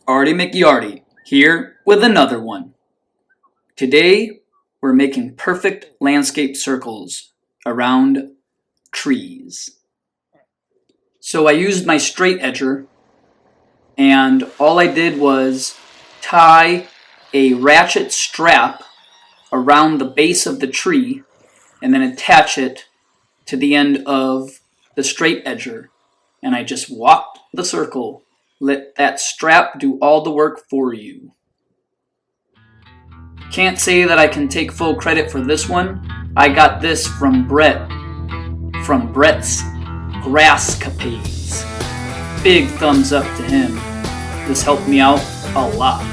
Artie McYardie here with another one. Today we're making perfect landscape circles around trees. So I used my straight edger and all I did was tie a ratchet strap around the base of the tree and then attach it to the end of the straight edger. And I just walked the circle. Let that strap do all the work for you. Can't say that I can take full credit for this one. I got this from Brett, from Brett's Grasscapades. Big thumbs up to him. This helped me out a lot.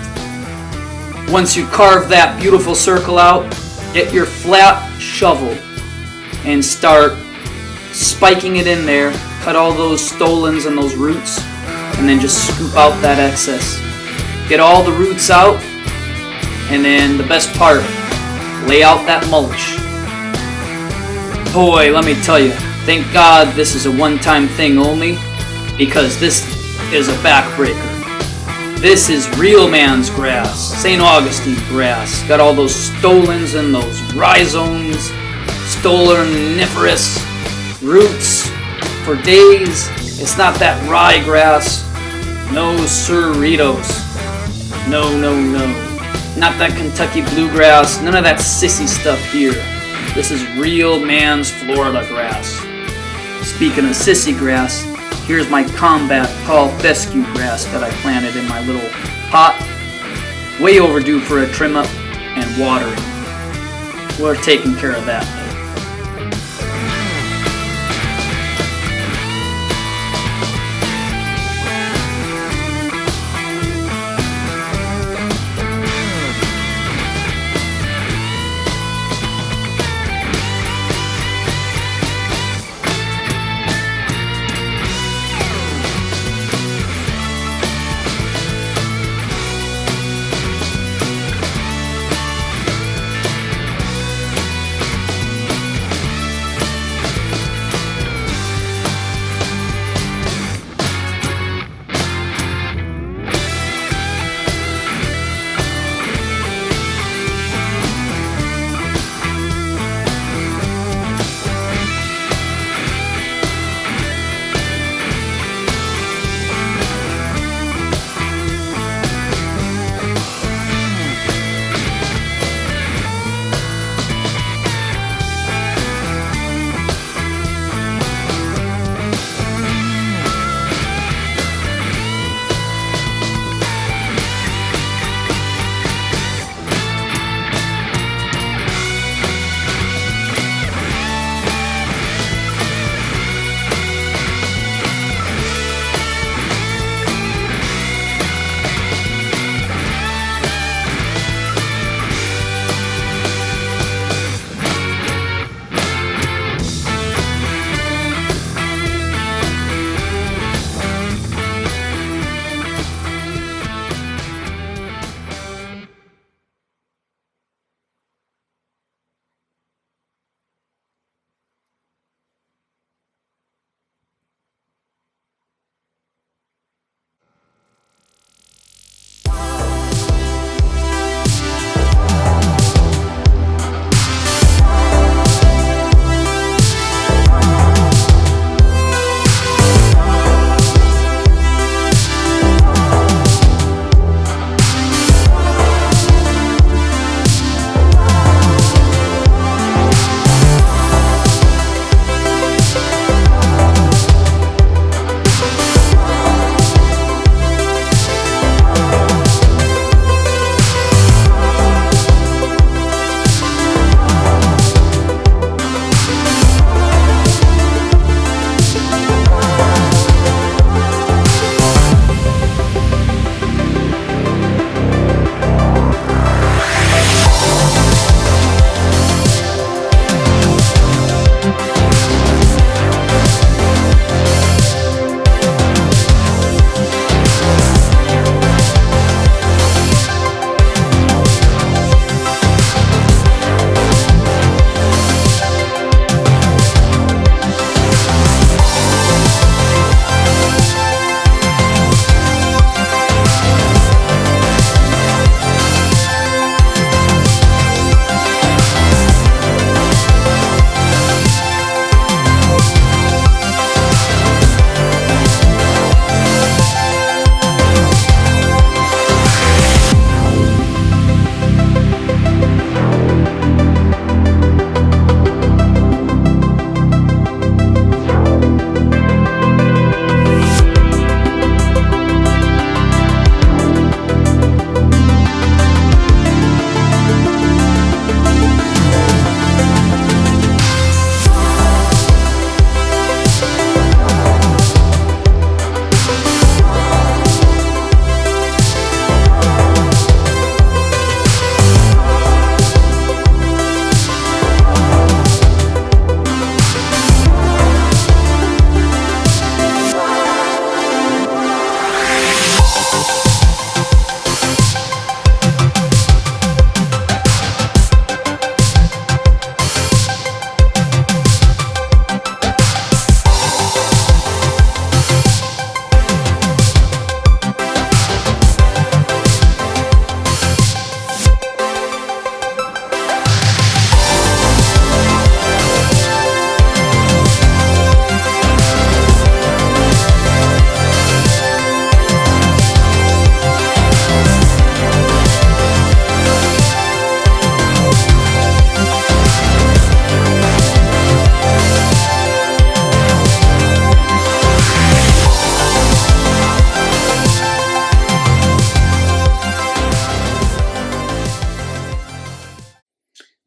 Once you carve that beautiful circle out, get your flat shovel and start spiking it in there. Cut all those stolons and those roots, and then just scoop out that excess. Get all the roots out, and then the best part, lay out that mulch. Boy, let me tell you, thank God this is a one-time thing only, because this is a backbreaker. This is real man's grass, St. Augustine grass. Got all those stolons and those rhizomes, stoloniferous roots for days. It's not that ryegrass. No Cerritos. No. Not that Kentucky bluegrass. None of that sissy stuff here. This is real man's Florida grass. Speaking of sissy grass, here's my combat tall fescue grass that I planted in my little pot. Way overdue for a trim up and watering. We're taking care of that.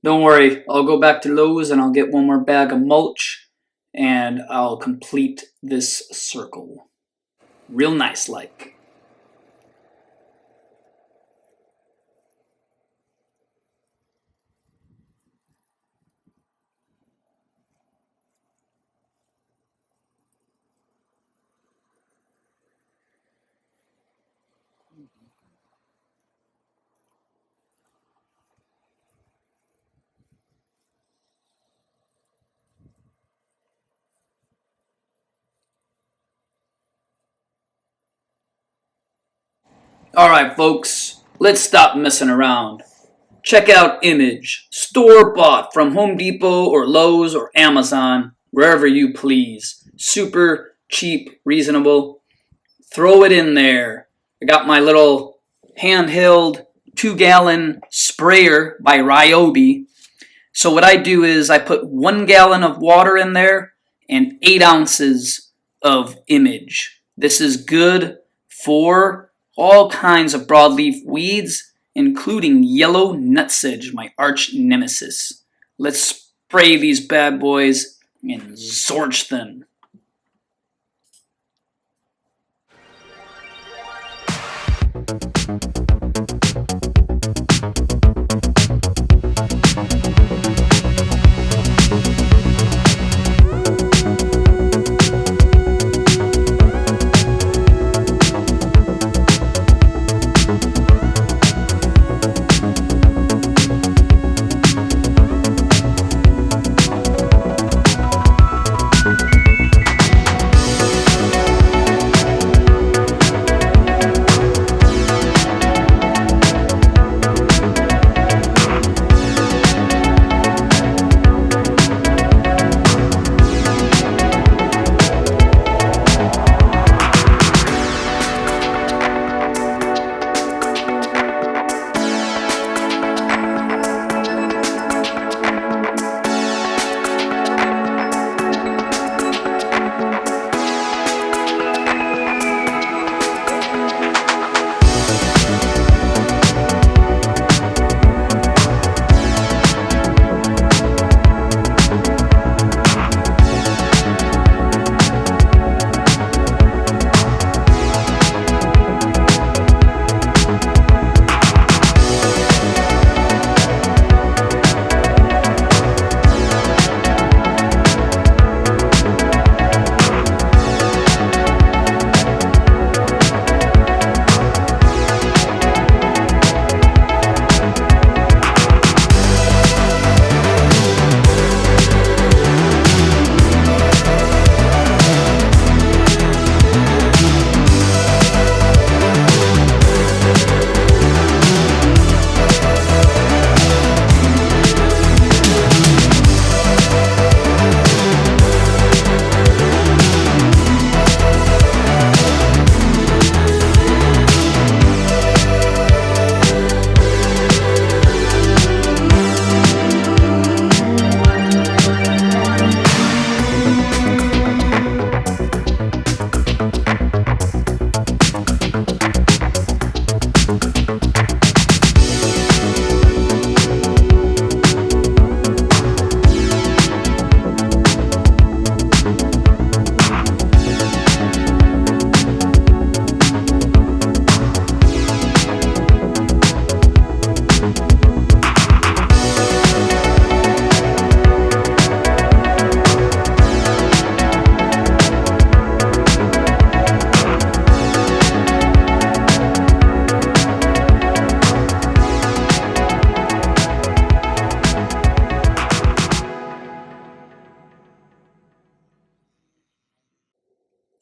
Don't worry, I'll go back to Lowe's and I'll get one more bag of mulch and I'll complete this circle. Real nice like. Alright folks, let's stop messing around. Check out Image, store-bought from Home Depot or Lowe's or Amazon, wherever you please. Super cheap, reasonable. Throw it in there. I got my little handheld 2-gallon sprayer by Ryobi. So what I do is I put 1 gallon of water in there and 8 ounces of Image. This is good for all kinds of broadleaf weeds, including yellow nutsedge, my arch nemesis. Let's spray these bad boys and zorch them.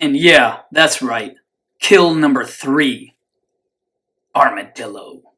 And yeah, that's right. Kill number 3, Armadillo.